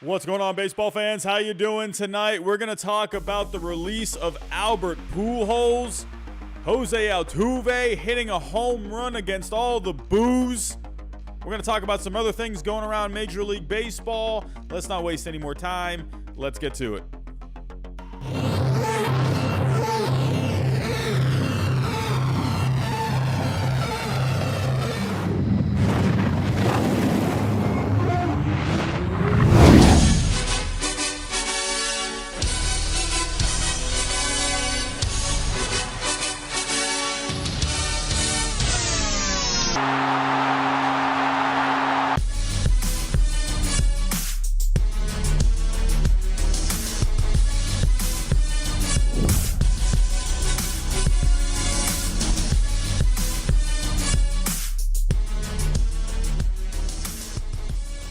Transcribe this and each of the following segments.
What's going on, baseball fans? How you doing tonight? We're going to talk about the release of Albert Pujols. Jose Altuve hitting a home run against all the boos. We're going to talk about some other things going around Major League Baseball. Let's not waste any more time. Let's get to it.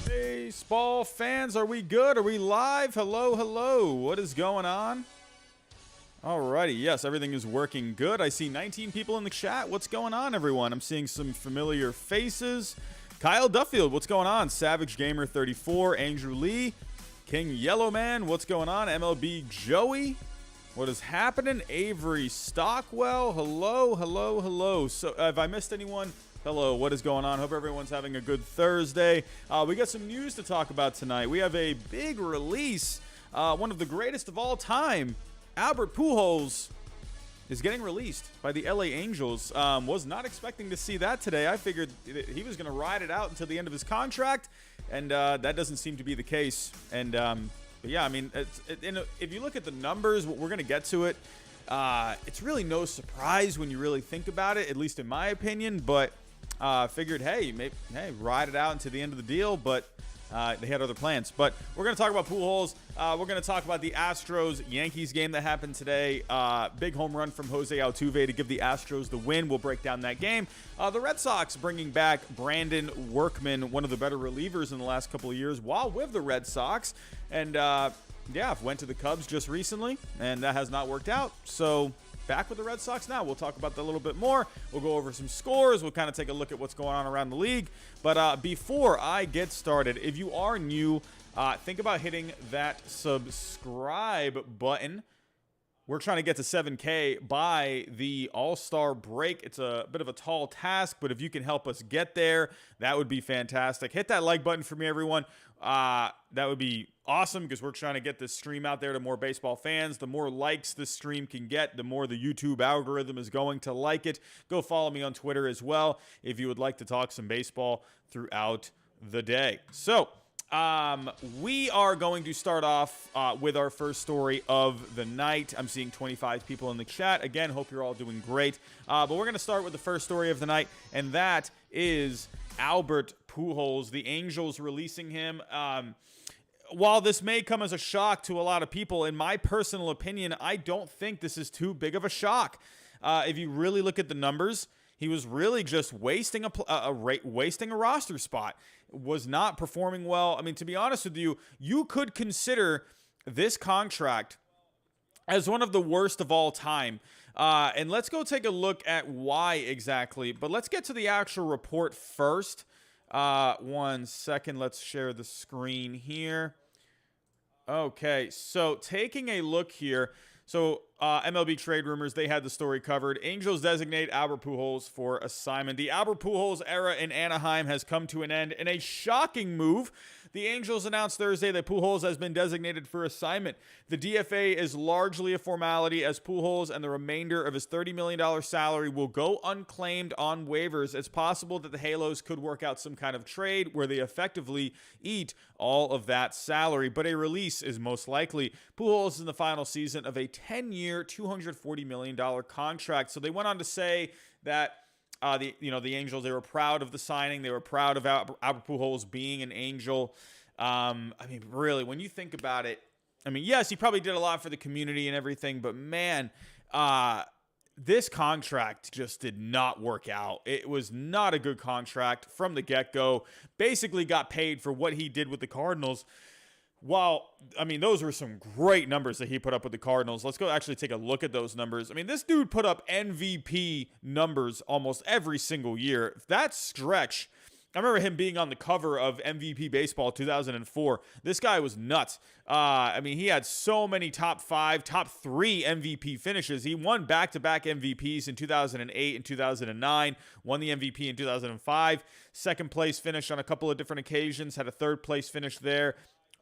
Baseball fans, are we good? Are we live? Hello. What is going on? Alrighty, yes, everything is working good. I see 19 people in the chat. What's going on, everyone? I'm seeing some familiar faces. Kyle Duffield, what's going on? Savage Gamer 34, Andrew Lee, King Yellowman, what's going on? MLB Joey, what is happening? Avery Stockwell, hello. So, have I missed anyone? Hello, what is going on? Hope everyone's having a good Thursday. We got some news to talk about tonight. We have a big release. One of the greatest of all time, Albert Pujols, is getting released by the LA Angels. Was not expecting to see that today. I figured he was going to ride it out until the end of his contract, and that doesn't seem to be the case. And but yeah, I mean, if you look at the numbers, we're going to get to it. It's really no surprise when you really think about it, at least in my opinion. But figured, hey, ride it out into the end of the deal, but they had other plans. But we're going to talk about Pujols. We're going to talk about the Astros-Yankees game that happened today. Big home run from Jose Altuve to give the Astros the win. We'll break down that game. The Red Sox bringing back Brandon Workman, one of the better relievers in the last couple of years, while with the Red Sox. And, yeah, went to the Cubs just recently, and that has not worked out. So back with the Red Sox now. We'll talk about that a little bit more. We'll go over some scores. We'll kind of take a look at what's going on around the league. But before I get started, if you are new, think about hitting that subscribe button. We're trying to get to 7K by the All-Star break. It's a bit of a tall task, but if you can help us get there, that would be fantastic. Hit that like button for me, everyone. That would be awesome because we're trying to get this stream out there to more baseball fans. The more likes this stream can get, the more the YouTube algorithm is going to like it. Go follow me on Twitter as well if you would like to talk some baseball throughout the day. So, we are going to start off with our first story of the night. I'm seeing 25 people in the chat. Again, hope you're all doing great. But we're going to start with the first story of the night, and that is Albert Pujols, the Angels releasing him. While this may come as a shock to a lot of people, in my personal opinion, I don't think this is too big of a shock. If you really look at the numbers, he was really just wasting a roster spot. Was not performing well. I mean, to be honest with you, you could consider this contract as one of the worst of all time. And let's go take a look at why exactly. But let's get to the actual report first. 1 second. Let's share the screen here. Okay, so taking a look here. So MLB Trade Rumors, they had the story covered. Angels designate Albert Pujols for assignment. The Albert Pujols era in Anaheim has come to an end in a shocking move. The Angels announced Thursday that Pujols has been designated for assignment. The DFA is largely a formality as Pujols and the remainder of his $30 million salary will go unclaimed on waivers. It's possible that the Halos could work out some kind of trade where they effectively eat all of that salary, but a release is most likely. Pujols is in the final season of a 10-year, $240 million contract. So they went on to say that the Angels, they were proud of the signing. They were proud of Albert Pujols being an Angel. I mean, really, when you think about it, I mean, yes, he probably did a lot for the community and everything, but man, this contract just did not work out. It was not a good contract from the get-go. Basically got paid for what he did with the Cardinals. While, I mean, those were some great numbers that he put up with the Cardinals. Let's go actually take a look at those numbers. I mean, this dude put up MVP numbers almost every single year. That stretch I remember him being on the cover of MVP Baseball 2004. This guy was nuts. I mean, he had so many top 5, top 3 MVP finishes. He won back-to-back MVPs in 2008 and 2009, won the MVP in 2005, second place finish on a couple of different occasions, had a third place finish there,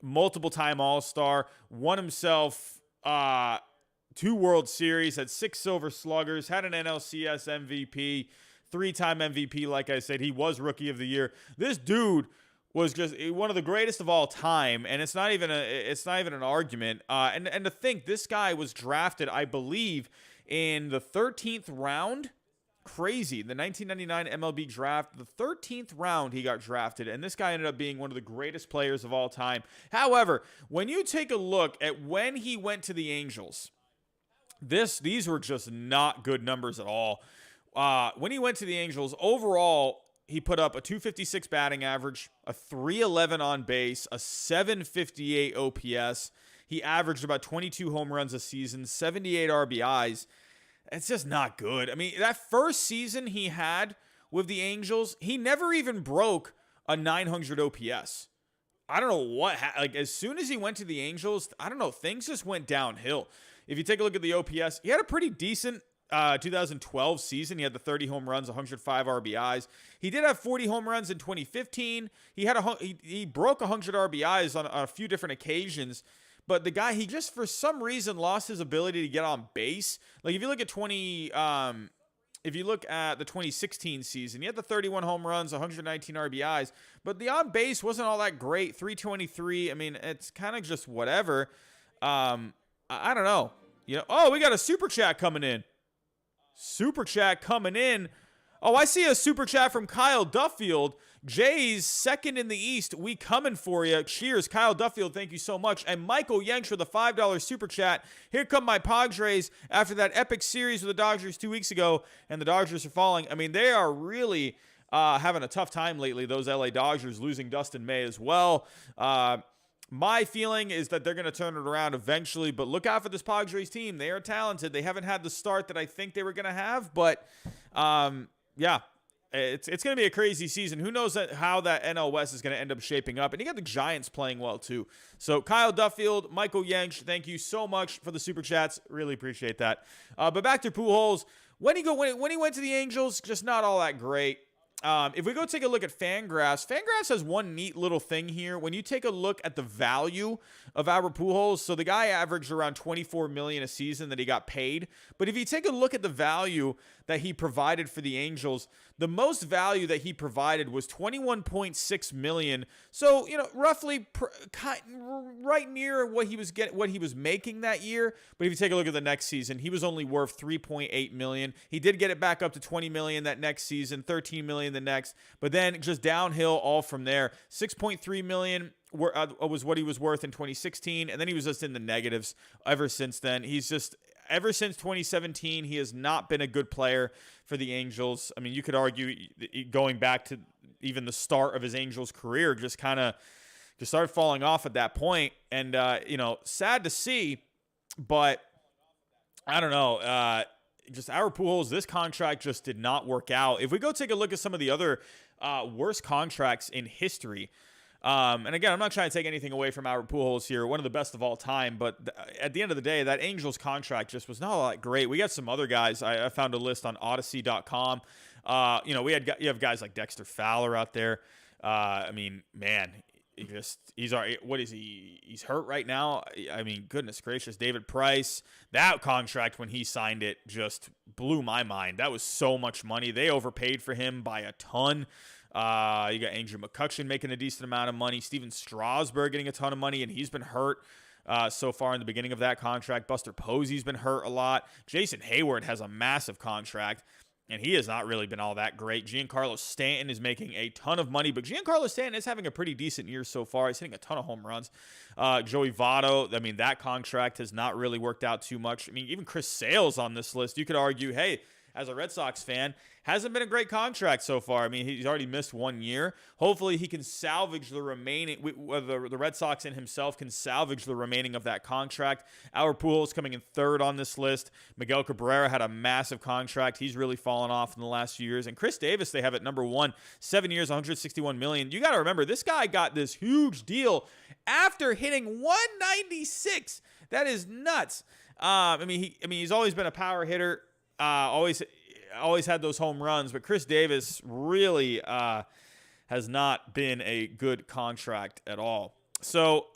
multiple-time All-Star, won himself 2 World Series, had 6 Silver Sluggers, had an NLCS MVP, 3-time MVP. Like I said, he was Rookie of the Year. This dude was just one of the greatest of all time, and it's not even an argument. And to think this guy was drafted, I believe, in the 13th round. Crazy. The 1999 MLB draft, the 13th round he got drafted, and this guy ended up being one of the greatest players of all time. However, when you take a look at when he went to the Angels, these were just not good numbers at all. When he went to the Angels, overall, he put up a 256 batting average, a 311 on base, a 758 OPS. He averaged about 22 home runs a season, 78 RBIs. It's just not good. I mean, that first season he had with the Angels, he never even broke a 900 OPS. I don't know what, like as soon as he went to the Angels, I don't know, things just went downhill. If you take a look at the OPS, he had a pretty decent 2012 season. He had the 30 home runs, 105 RBIs. He did have 40 home runs in 2015. He broke 100 RBIs on a few different occasions. But the guy, he just for some reason lost his ability to get on base. Like if you look at the 2016 season, he had the 31 home runs, 119 RBIs, but the on base wasn't all that great. 323. I mean, it's kind of just whatever. I don't know. Oh, we got a super chat coming in. Oh, I see a super chat from Kyle Duffield. Jays second in the East. We coming for you. Cheers, Kyle Duffield. Thank you so much. And Michael Yanks for the $5 super chat. Here come my Padres after that epic series with the Dodgers 2 weeks ago, and the Dodgers are falling. I mean, they are really having a tough time lately. Those LA Dodgers losing Dustin May as well. My feeling is that they're going to turn it around eventually, but look out for this Padres team. They are talented. They haven't had the start that I think they were going to have, but yeah, it's going to be a crazy season. Who knows how that NL West is going to end up shaping up, and you got the Giants playing well too. So Kyle Duffield, Michael Yanks, thank you so much for the super chats. Really appreciate that. But back to Pujols. When he went to the Angels, just not all that great. If we go take a look at Fangraphs has one neat little thing here. When you take a look at the value of Albert Pujols, so the guy averaged around $24 million a season that he got paid. But if you take a look at the value that he provided for the Angels, the most value that he provided was $21.6 million. So, roughly right near what he was making that year. But if you take a look at the next season, he was only worth $3.8 million. He did get it back up to $20 million that next season, $13 million the next, but then just downhill all from there. $6.3 million was what he was worth in 2016, and then he was just in the negatives ever since then. Ever since 2017, he has not been a good player for the Angels. I mean, you could argue going back to even the start of his Angels career, just started falling off at that point. And, sad to see, but I don't know. Just Albert Pujols, this contract just did not work out. If we go take a look at some of the other worst contracts in history, and again, I'm not trying to take anything away from Albert Pujols here, one of the best of all time, but at the end of the day, that Angels contract just was not all that great. We got some other guys. I found a list on Odyssey.com. You have guys like Dexter Fowler out there. I mean, man, he's all right. What is he? He's hurt right now. I mean, goodness gracious. David Price, that contract when he signed it just blew my mind. That was so much money. They overpaid for him by a ton. You got Andrew McCutchen making a decent amount of money. Steven Strasburg getting a ton of money, and he's been hurt so far in the beginning of that contract. Buster Posey's been hurt a lot. Jason Hayward has a massive contract, and he has not really been all that great. Giancarlo Stanton is making a ton of money, but Giancarlo Stanton is having a pretty decent year so far. He's hitting a ton of home runs. Joey Votto, I mean, that contract has not really worked out too much. I mean, even Chris Sale's on this list. You could argue, hey, as a Red Sox fan, hasn't been a great contract so far. I mean, he's already missed 1 year. Hopefully he can salvage the remaining, the Red Sox and himself can salvage the remaining of that contract. Albert Pujols coming in third on this list. Miguel Cabrera had a massive contract. He's really fallen off in the last few years. And Chris Davis, they have at number 1, 7 years, $161 million. You got to remember, this guy got this huge deal after hitting 196. That is nuts. He's always been a power hitter. Always had those home runs, but Chris Davis really has not been a good contract at all. So,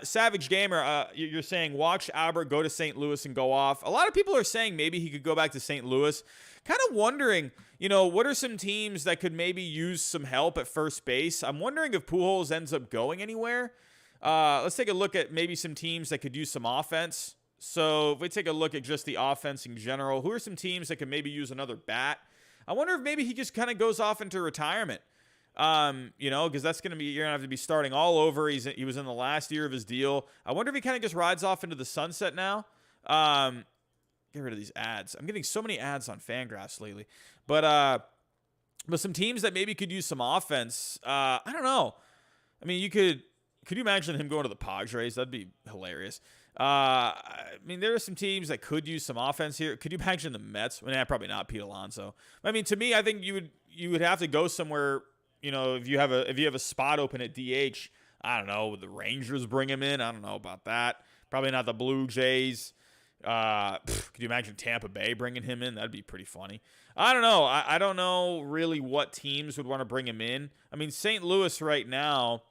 Savage Gamer, you're saying watch Albert go to St. Louis and go off. A lot of people are saying maybe he could go back to St. Louis. Kind of wondering, what are some teams that could maybe use some help at first base? I'm wondering if Pujols ends up going anywhere. Let's take a look at maybe some teams that could use some offense. So if we take a look at just the offense in general, who are some teams that could maybe use another bat? I wonder if maybe he just kind of goes off into retirement. Because that's going to be, you're going to have to be starting all over. He was in the last year of his deal. I wonder if he kind of just rides off into the sunset now. Get rid of these ads. I'm getting so many ads on Fangraphs lately. But some teams that maybe could use some offense. I don't know. I mean, could you imagine him going to the Padres? That'd be hilarious. There are some teams that could use some offense here. Could you imagine the Mets? Probably not Pete Alonso. To me, I think you would have to go somewhere. If you have a spot open at DH, I don't know. Would the Rangers bring him in? I don't know about that. Probably not the Blue Jays. Could you imagine Tampa Bay bringing him in? That'd be pretty funny. I don't know. I don't know really what teams would want to bring him in. St. Louis right now.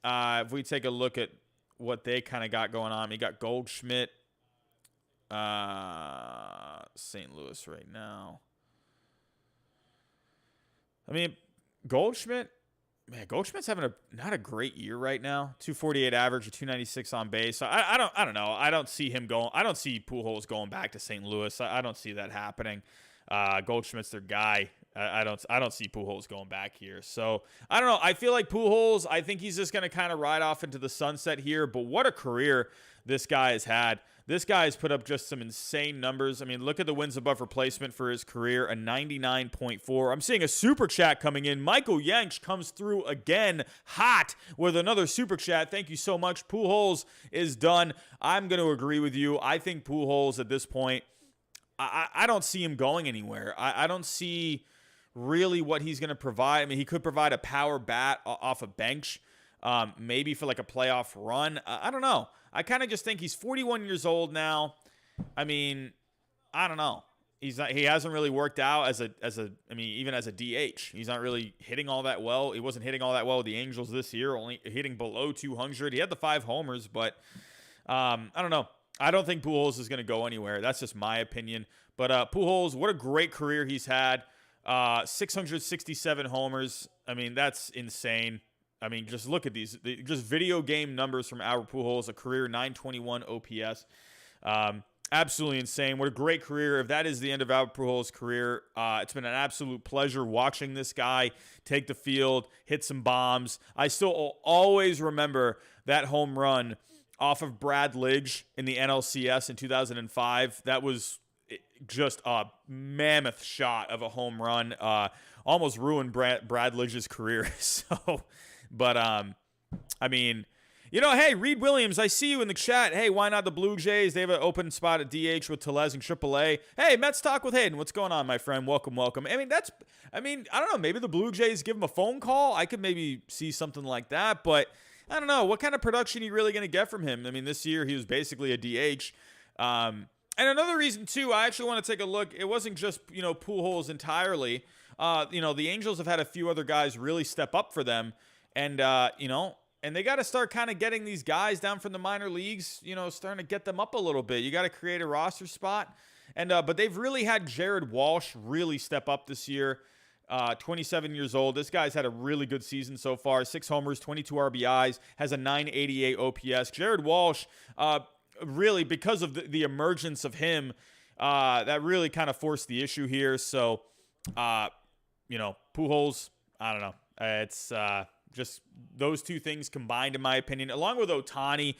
If we take a look at what they kind of got going on, you got Goldschmidt, St. Louis right now. Goldschmidt's having not a great year right now. 248 average, a 296 on base. So I don't know. I don't see him going. I don't see Pujols going back to St. Louis. I don't see that happening. Goldschmidt's their guy. I don't see Pujols going back here. So I don't know. I feel like Pujols, I think he's just going to kind of ride off into the sunset here. But what a career this guy has had. This guy has put up just some insane numbers. Look at the wins above replacement for his career, a 99.4. I'm seeing a super chat coming in. Michael Yanks comes through again hot with another super chat. Thank you so much. Pujols is done. I'm going to agree with you. I think Pujols at this point, I don't see him going anywhere. I don't see really what he's going to provide. He could provide a power bat off a bench, maybe for like a playoff run. I don't know. I kind of just think he's 41 years old now. I don't know. He hasn't really worked out even as a DH. He's not really hitting all that well. He wasn't hitting all that well with the Angels this year, only hitting below 200. He had the 5 homers, but I don't know. I don't think Pujols is going to go anywhere. That's just my opinion. But Pujols, what a great career he's had. 667 homers. That's insane. Just look at these. Just video game numbers from Albert Pujols, a career 921 OPS. Absolutely insane. What a great career. If that is the end of Albert Pujols' career, it's been an absolute pleasure watching this guy take the field, hit some bombs. I still always remember that home run off of Brad Lidge in the NLCS in 2005. That was just a mammoth shot of a home run. Almost ruined Brad Lidge's career. Hey, Reed Williams, I see you in the chat. Hey, why not the Blue Jays? They have an open spot at DH with Tellez and AAA. Hey, Mets Talk with Hayden. What's going on, my friend? Welcome. I don't know. Maybe the Blue Jays give him a phone call. I could maybe see something like that, but I don't know. What kind of production are you really going to get from him? This year he was basically a DH. And another reason, too, I actually want to take a look. It wasn't just, Pujols entirely. The Angels have had a few other guys really step up for them. And, and they got to start kind of getting these guys down from the minor leagues, starting to get them up a little bit. You got to create a roster spot. And but they've really had Jared Walsh really step up this year. 27 years old. This guy's had a really good season so far. 6 homers, 22 RBIs, has a 988 OPS. Jared Walsh, really, because of the emergence of him, that really kind of forced the issue here. So, Pujols, I don't know. It's just those two things combined, in my opinion, along with Ohtani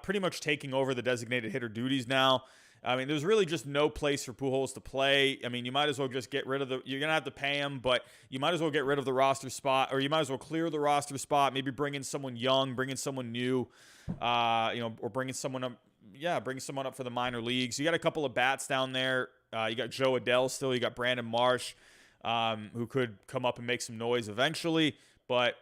pretty much taking over the designated hitter duties now. I mean, there's really just no place for Pujols to play. I mean, you might as well just get rid of you're going to have to pay him, but you might as well get rid of the roster spot, or you might as well clear the roster spot, maybe bring in someone young, bring in someone new, or bringing someone up. Yeah, bring someone up for the minor leagues. You got a couple of bats down there. You got Joe Adell still. You got Brandon Marsh, who could come up and make some noise eventually. But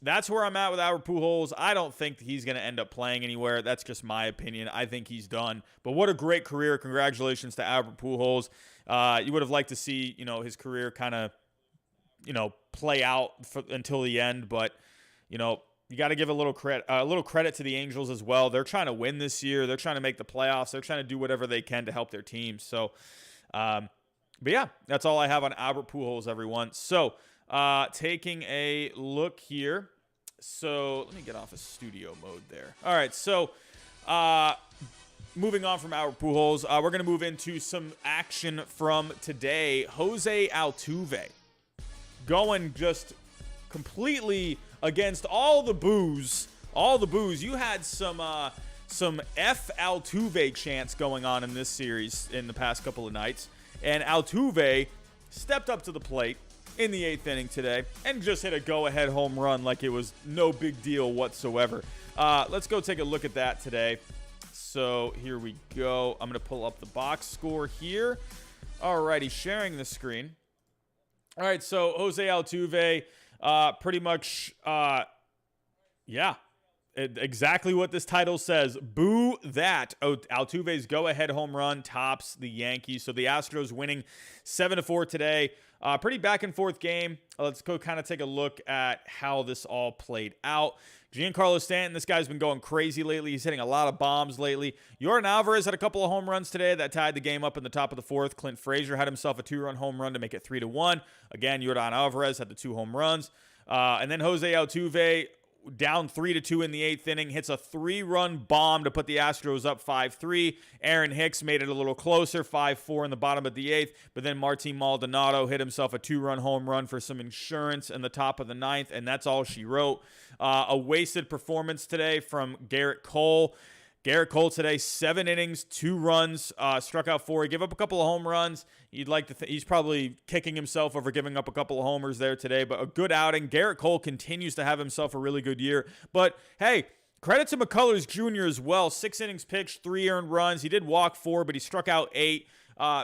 that's where I'm at with Albert Pujols. I don't think he's going to end up playing anywhere. That's just my opinion. I think he's done. But what a great career. Congratulations to Albert Pujols. You would have liked to see, his career kind of, play out until the end. But, you got to give a little credit to the Angels as well. They're trying to win this year. They're trying to make the playoffs. They're trying to do whatever they can to help their team. So, but yeah, that's all I have on Albert Pujols, everyone. So, taking a look here. So, let me get off of studio mode there. All right, so moving on from Albert Pujols, we're going to move into some action from today. Jose Altuve going just completely against all the boos. You had some F Altuve chants going on in this series in the past couple of nights. And Altuve stepped up to the plate in the 8th inning today and just hit a go-ahead home run like it was no big deal whatsoever. Let's go take a look at that today. So here we go. I'm going to pull up the box score here. Alrighty, sharing the screen. All right, so Jose Altuve, pretty much, exactly what this title says. Boo that. Altuve's go-ahead home run tops the Yankees. So the Astros winning 7-4 today. Pretty back-and-forth game. Let's go kind of take a look at how this all played out. Giancarlo Stanton, this guy's been going crazy lately. He's hitting a lot of bombs lately. Yordan Alvarez had a couple of home runs today that tied the game up in the top of the 4th. Clint Frazier had himself a 2-run home run to make it 3-1. Again, Yordan Alvarez had the 2 home runs. And then Jose Altuve, down 3-2 in the 8th inning, hits a 3-run bomb to put the Astros up 5-3. Aaron Hicks made it a little closer, 5-4 in the bottom of the 8th. But then Martin Maldonado hit himself a 2-run home run for some insurance in the top of the 9th, and that's all she wrote. A wasted performance today from Garrett Cole. Garrett Cole today, 7 innings, 2 runs, struck out 4. He gave up a couple of home runs. You'd like to he's probably kicking himself over giving up a couple of homers there today, but a good outing. Garrett Cole continues to have himself a really good year. But, hey, credit to McCullers Jr. as well. 6 innings pitched, 3 earned runs. He did walk 4, but he struck out 8.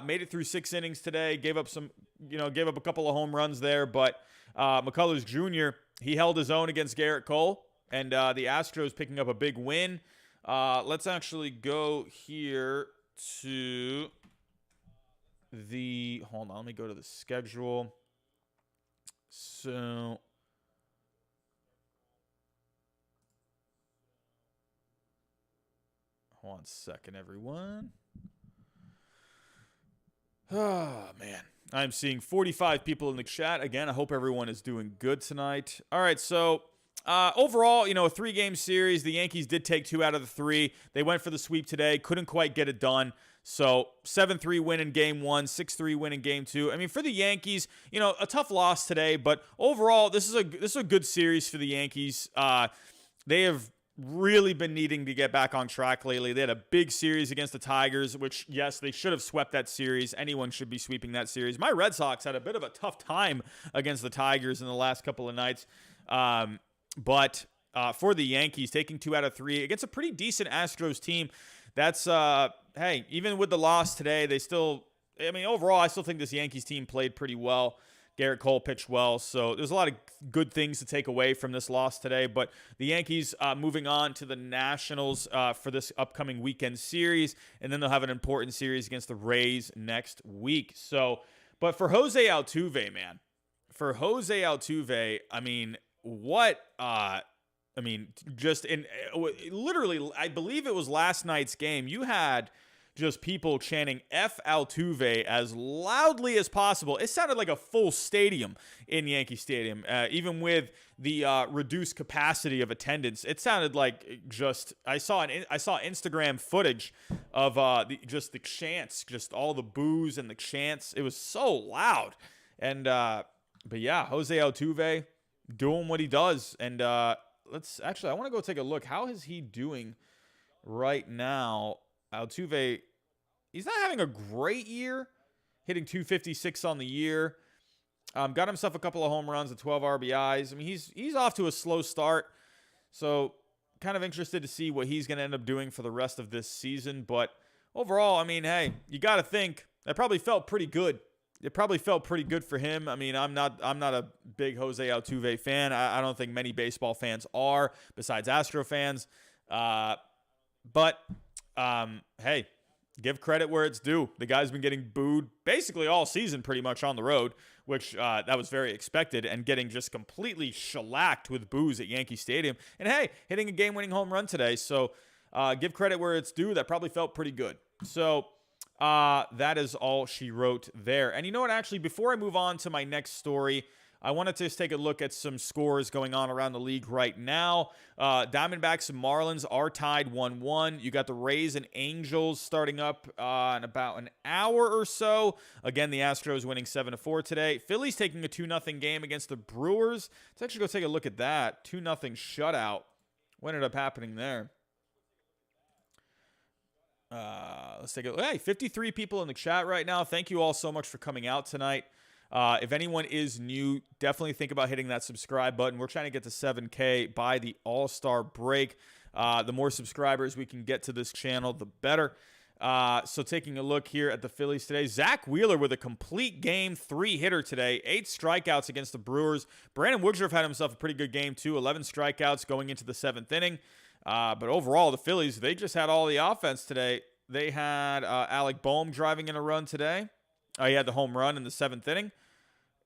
Made it through 6 innings today. Gave up a couple of home runs there. But McCullers Jr., he held his own against Garrett Cole. And the Astros picking up a big win. Let's actually go here to hold on, let me go to the schedule. So, hold on a second, everyone. Oh, man. I'm seeing 45 people in the chat. Again, I hope everyone is doing good tonight. All right, so overall, a 3-game series. The Yankees did take 2 out of the 3. They went for the sweep today. Couldn't quite get it done. So 7-3 win in game 1, 6-3 win in game 2. I mean, for the Yankees, a tough loss today, but overall, this is a good series for the Yankees. They have really been needing to get back on track lately. They had a big series against the Tigers, which, yes, they should have swept that series. Anyone should be sweeping that series. My Red Sox had a bit of a tough time against the Tigers in the last couple of nights. But for the Yankees, taking 2 out of 3 against a pretty decent Astros team, that's, hey, even with the loss today, overall, I still think this Yankees team played pretty well. Garrett Cole pitched well, so there's a lot of good things to take away from this loss today. But the Yankees moving on to the Nationals for this upcoming weekend series, and then they'll have an important series against the Rays next week. So, but for Jose Altuve, man, literally, I believe it was last night's game, you had just people chanting F Altuve as loudly as possible. It sounded like a full stadium in Yankee Stadium, even with the reduced capacity of attendance. It sounded like I saw Instagram footage of the chants, just all the boos and the chants. It was so loud. And but yeah, Jose Altuve doing what he does. And I want to go take a look. How is he doing right now? Altuve, he's not having a great year, hitting 256 on the year. Got himself a couple of home runs and 12 RBIs. I mean, he's off to a slow start. So kind of interested to see what he's going to end up doing for the rest of this season. But overall, I mean, hey, you got to think that probably felt pretty good. It probably felt pretty good for him. I mean, I'm not a big Jose Altuve fan. I don't think many baseball fans are, besides Astro fans. But hey, give credit where it's due. The guy's been getting booed basically all season pretty much on the road, which that was very expected, and getting just completely shellacked with boos at Yankee Stadium. And hey, hitting a game-winning home run today. So give credit where it's due. That probably felt pretty good. So that is all she wrote there. And you know what? Actually, before I move on to my next story, I wanted to just take a look at some scores going on around the league right now. Diamondbacks and Marlins are tied 1-1. You got the Rays and Angels starting up in about an hour or so. Again, the Astros winning 7-4 today. Phillies taking a 2-0 game against the Brewers. Let's actually go take a look at that. 2-0 shutout. What ended up happening there? Let's take a look. Hey, 53 people in the chat right now. Thank you all so much for coming out tonight. If anyone is new, definitely think about hitting that subscribe button. We're trying to get to 7K by the All-Star break. The more subscribers we can get to this channel, the better. So taking a look here at the Phillies today, Zach Wheeler with a complete game 3-hitter today, 8 strikeouts against the Brewers. Brandon Woodruff had himself a pretty good game too, 11 strikeouts going into the 7th inning. But overall, the Phillies, they just had all the offense today. They had Alec Boehm driving in a run today. He had the home run in the 7th inning.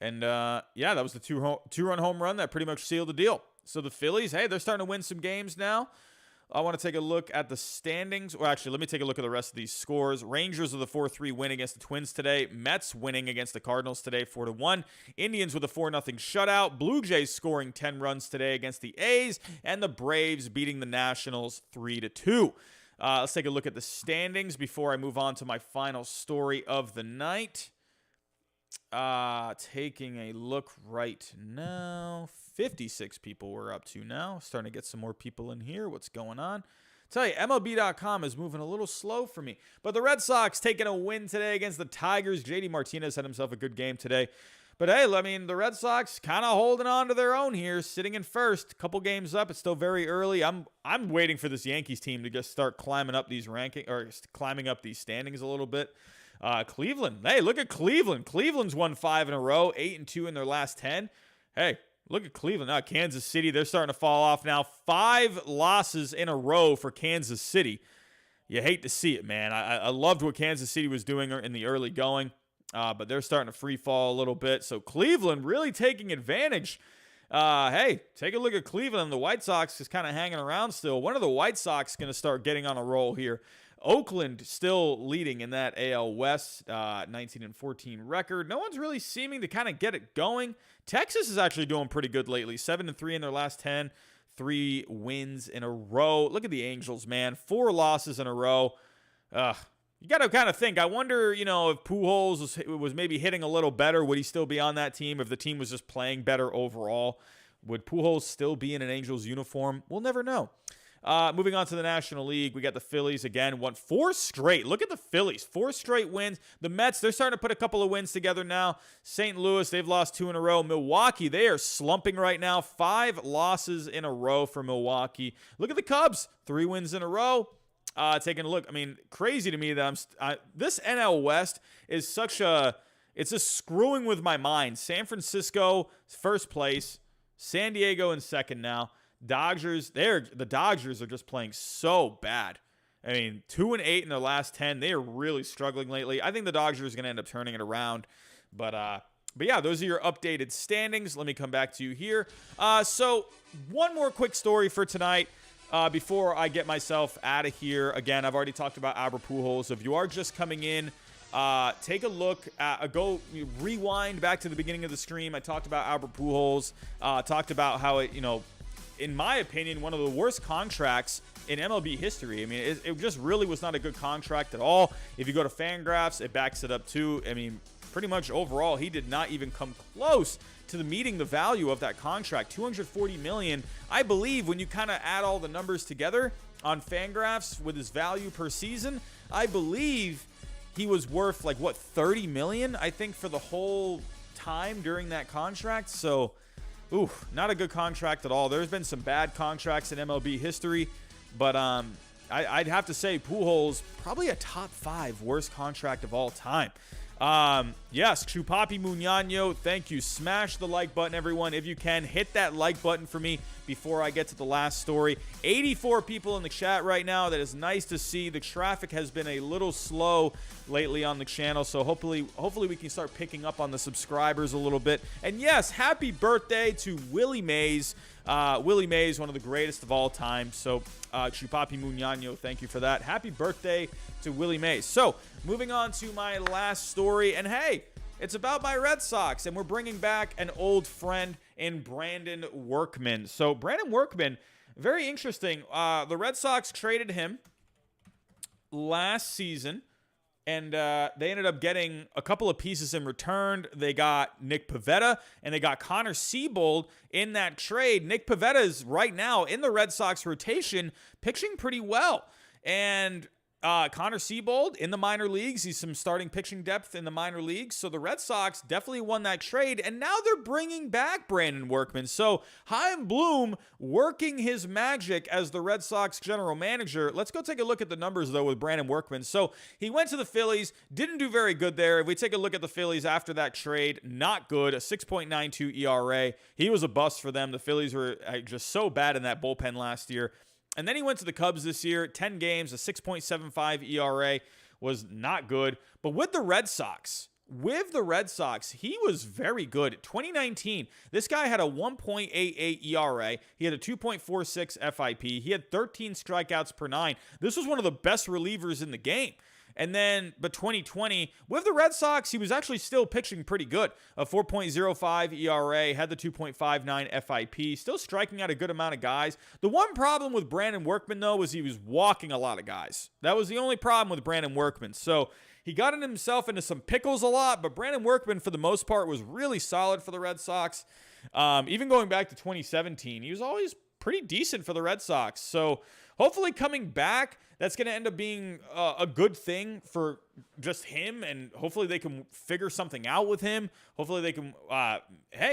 And, yeah, that was the two-run home run that pretty much sealed the deal. So the Phillies, hey, they're starting to win some games now. I want to take a look at the standings. Well, actually, let me take a look at the rest of these scores. Rangers with a 4-3 win against the Twins today. Mets winning against the Cardinals today, 4-1. Indians with a 4-0 shutout. Blue Jays scoring 10 runs today against the A's. And the Braves beating the Nationals 3-2. Let's take a look at the standings before I move on to my final story of the night. Taking a look right now. 56 people we're up to now. Starting to get some more people in here. What's going on? Tell you, MLB.com is moving a little slow for me. But the Red Sox taking a win today against the Tigers. JD Martinez had himself a good game today. But hey, I mean, the Red Sox kind of holding on to their own here, sitting in first. Couple games up. It's still very early. I'm waiting for this Yankees team to just start climbing up these climbing up these standings a little bit. Cleveland. Hey, look at Cleveland. Cleveland's won 5 in a row, 8-2 in their last 10. Hey, look at Cleveland. Now, Kansas City, they're starting to fall off now. 5 losses in a row for Kansas City. You hate to see it, man. I loved what Kansas City was doing in the early going. But they're starting to free fall a little bit. So Cleveland really taking advantage. Hey, take a look at Cleveland. The White Sox is kind of hanging around still. When are the White Sox going to start getting on a roll here? Oakland still leading in that AL West, 19-14 record. No one's really seeming to kind of get it going. Texas is actually doing pretty good lately. 7-3 in their last 10. 3 wins in a row. Look at the Angels, man. 4 losses in a row. You got to kind of think, I wonder, if Pujols was maybe hitting a little better, would he still be on that team? If the team was just playing better overall, would Pujols still be in an Angels uniform? We'll never know. Moving on to the National League, we got the Phillies again, won 4 straight. Look at the Phillies, 4 straight wins. The Mets, they're starting to put a couple of wins together now. St. Louis, they've lost 2 in a row. Milwaukee, they are slumping right now. 5 losses in a row for Milwaukee. Look at the Cubs, 3 wins in a row. Taking a look, I mean, crazy to me that this NL West is it's just screwing with my mind. San Francisco, first place. San Diego in second now. The Dodgers are just playing so bad. I mean, 2-8 in their last 10. They are really struggling lately. I think the Dodgers are going to end up turning it around. But yeah, those are your updated standings. Let me come back to you here. So one more quick story for tonight. Before I get myself out of here, again, I've already talked about Albert Pujols. If you are just coming in, take a look, go rewind back to the beginning of the stream. I talked about Albert Pujols, talked about how it, in my opinion, one of the worst contracts in MLB history. I mean, it just really was not a good contract at all. If you go to Fangraphs, it backs it up too. I mean, pretty much overall, he did not even come close to meeting the value of that contract. $240 million. I believe when you kind of add all the numbers together on Fangraphs with his value per season, I believe he was worth like what, 30 million, I think, for the whole time during that contract. So, not a good contract at all. There's been some bad contracts in MLB history, but I'd have to say Pujols probably a top 5 worst contract of all time. Yes, Chupapi Muñaño, thank you. Smash the like button, everyone. If you can, hit that like button for me before I get to the last story. 84 people in the chat right now. That is nice to see. The traffic has been a little slow lately on the channel, so hopefully we can start picking up on the subscribers a little bit. And yes, happy birthday to Willie Mays. Willie Mays, one of the greatest of all time. So, Chupapi Muñaño, thank you for that. Happy birthday to Willie Mays. So, moving on to my last story. And hey, it's about my Red Sox, and we're bringing back an old friend in Brandon Workman. So, Brandon Workman, very interesting. The Red Sox traded him last season, and they ended up getting a couple of pieces in return. They got Nick Pivetta, and they got Connor Seabold in that trade. Nick Pivetta is right now in the Red Sox rotation, pitching pretty well. And Connor Seabold in the minor leagues. He's some starting pitching depth in the minor leagues. So the Red Sox definitely won that trade. And now they're bringing back Brandon Workman. So Chaim Bloom working his magic as the Red Sox general manager. Let's go take a look at the numbers, though, with Brandon Workman. So he went to the Phillies. Didn't do very good there. If we take a look at the Phillies after that trade, not good. A 6.92 ERA. He was a bust for them. The Phillies were just so bad in that bullpen last year. And then he went to the Cubs this year, 10 games, a 6.75 ERA, was not good. But with the Red Sox, he was very good. 2019, this guy had a 1.88 ERA. He had a 2.46 FIP. He had 13 strikeouts per 9. This was one of the best relievers in the game. And then, but 2020, with the Red Sox, he was actually still pitching pretty good. A 4.05 ERA, had the 2.59 FIP, still striking out a good amount of guys. The one problem with Brandon Workman, though, was he was walking a lot of guys. That was the only problem with Brandon Workman. So he got himself into some pickles a lot, but Brandon Workman, for the most part, was really solid for the Red Sox. Even going back to 2017, he was always pretty decent for the Red Sox. So hopefully coming back, that's going to end up being a good thing for just him, and hopefully they can figure something out with him. Hopefully they can,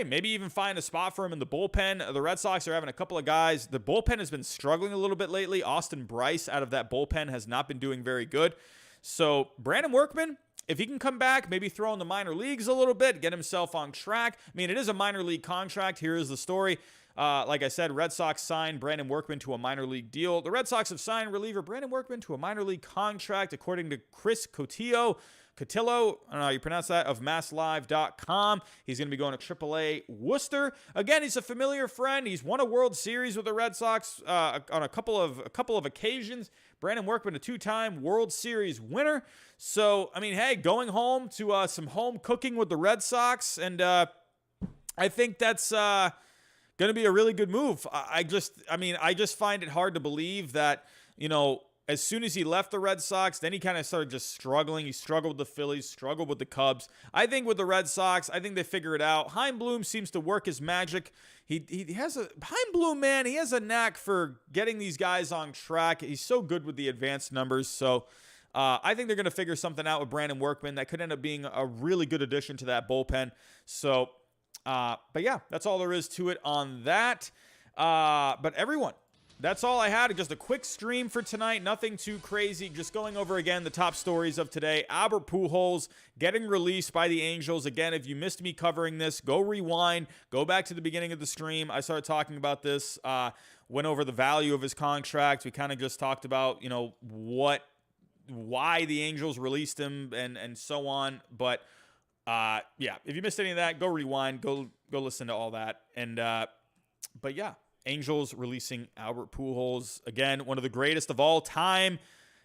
maybe even find a spot for him in the bullpen. The Red Sox are having a couple of guys. The bullpen has been struggling a little bit lately. Austin Bryce out of that bullpen has not been doing very good. So Brandon Workman, if he can come back, maybe throw in the minor leagues a little bit, get himself on track. I mean, it is a minor league contract. Here is the story. Like I said, Red Sox signed Brandon Workman to a minor league deal. The Red Sox have signed reliever Brandon Workman to a minor league contract, according to Chris Cotillo, I don't know how you pronounce that, of MassLive.com. He's going to be going to AAA Worcester. Again, he's a familiar friend. He's won a World Series with the Red Sox on a couple of occasions. Brandon Workman, a 2-time World Series winner. So, I mean, hey, going home to some home cooking with the Red Sox, and I think that's going to be a really good move. I just find it hard to believe that, as soon as he left the Red Sox, then he kind of started just struggling. He struggled with the Phillies, struggled with the Cubs. I think with the Red Sox, I think they figure it out. Chaim Bloom seems to work his magic. Chaim Bloom, man, he has a knack for getting these guys on track. He's so good with the advanced numbers. So I think they're going to figure something out with Brandon Workman that could end up being a really good addition to that bullpen. So, but yeah, that's all there is to it on that. But everyone, that's all I had. Just a quick stream for tonight. Nothing too crazy. Just going over again the top stories of today. Albert Pujols getting released by the Angels. Again, if you missed me covering this, go rewind. Go back to the beginning of the stream. I started talking about this. Went over the value of his contract. We kind of just talked about, why the Angels released him and so on. But yeah, if you missed any of that, go rewind. Go listen to all that. And but yeah. Angels releasing Albert Pujols. Again, one of the greatest of all time.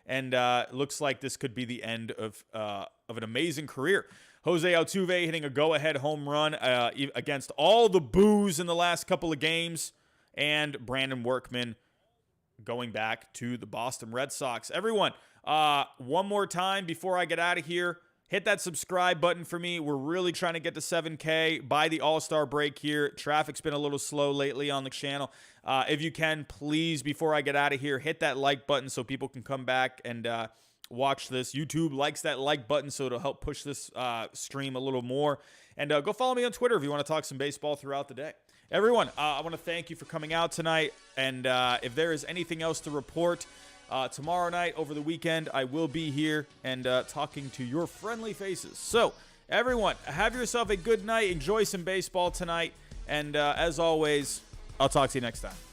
And looks like this could be the end of an amazing career. Jose Altuve hitting a go-ahead home run against all the boos in the last couple of games. And Brandon Workman going back to the Boston Red Sox. Everyone, one more time before I get out of here. Hit that subscribe button for me. We're really trying to get to 7K by the All-Star break here. Traffic's been a little slow lately on the channel. If you can, please, before I get out of here, hit that like button so people can come back and watch this. YouTube likes that like button, so it'll help push this stream a little more. And go follow me on Twitter if you want to talk some baseball throughout the day. Everyone, I want to thank you for coming out tonight. And if there is anything else to report, tomorrow night, over the weekend, I will be here and talking to your friendly faces. So, everyone, have yourself a good night. Enjoy some baseball tonight. And as always, I'll talk to you next time.